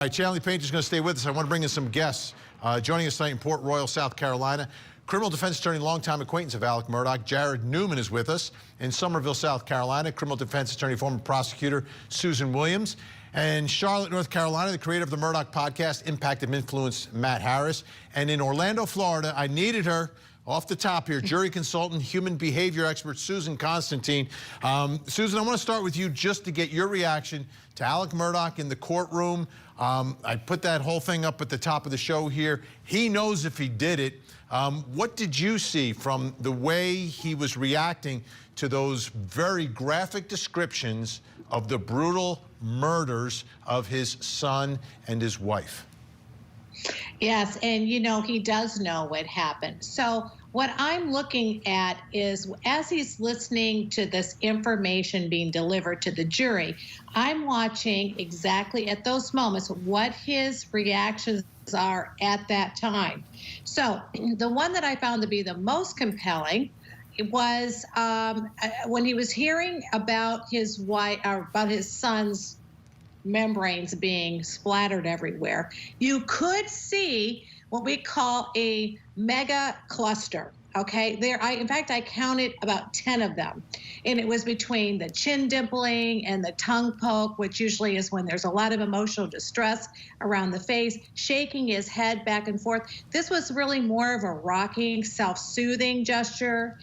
All right, Chanley Painter is going to stay with us. I want to bring in some guests. Joining us tonight in Port Royal, South Carolina, criminal defense attorney, longtime acquaintance of Alex Murdaugh, Jared Newman is with us. In Somerville, South Carolina, criminal defense attorney, former prosecutor Susan Williams. And Charlotte, North Carolina, the creator of the Murdaugh podcast, Impact and Influence, Matt Harris. And in Orlando, Florida, I needed her off the top here, jury consultant, human behavior expert, Susan Constantine. Susan, I want to start with you just to get your reaction to Alex Murdaugh in the courtroom. I put that whole thing up at the top of the show here. He knows if he did it. What did you see from the way he was reacting to those very graphic descriptions of the brutal murders of his son and his wife? Yes, and you know, he does know what happened. So what I'm looking at is, as he's listening to this information being delivered to the jury, I'm watching exactly at those moments what his reactions are at that time. So the one that I found to be the most compelling was when he was hearing about his wife, or about his son's membranes being splattered everywhere. You could see what we call a mega cluster. Okay, in fact, I counted about 10 of them. And it was between the chin dimpling and the tongue poke, which usually is when there's a lot of emotional distress around the face, shaking his head back and forth. This was really more of a rocking, self-soothing gesture.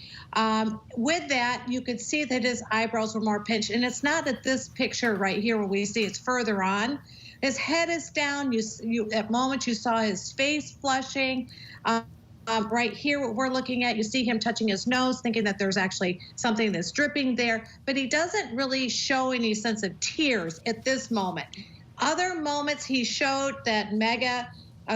With that, you could see that his eyebrows were more pinched. And it's not that this picture right here where we see it's further on. His head is down. At moments you saw his face flushing. Right here, what we're looking at, you see him touching his nose, thinking that there's actually something that's dripping there, but he doesn't really show any sense of tears at this moment. Other moments, he showed that mega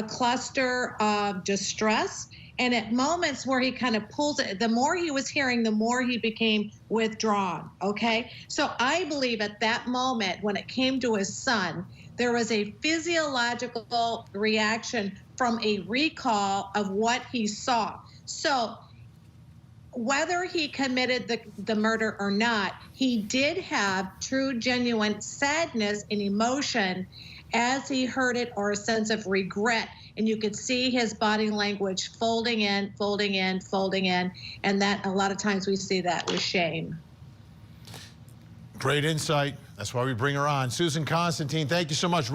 cluster of distress, and at moments where he kind of pulls it, the more he was hearing, the more he became withdrawn, okay? So I believe at that moment, when it came to his son, there was a physiological reaction from a recall of what he saw. So whether he committed the murder or not, he did have true, genuine sadness and emotion as he heard it, or a sense of regret. And you could see his body language folding in, folding in, folding in. And that, a lot of times we see that with shame. Great insight. That's why we bring her on. Susan Constantine, thank you so much.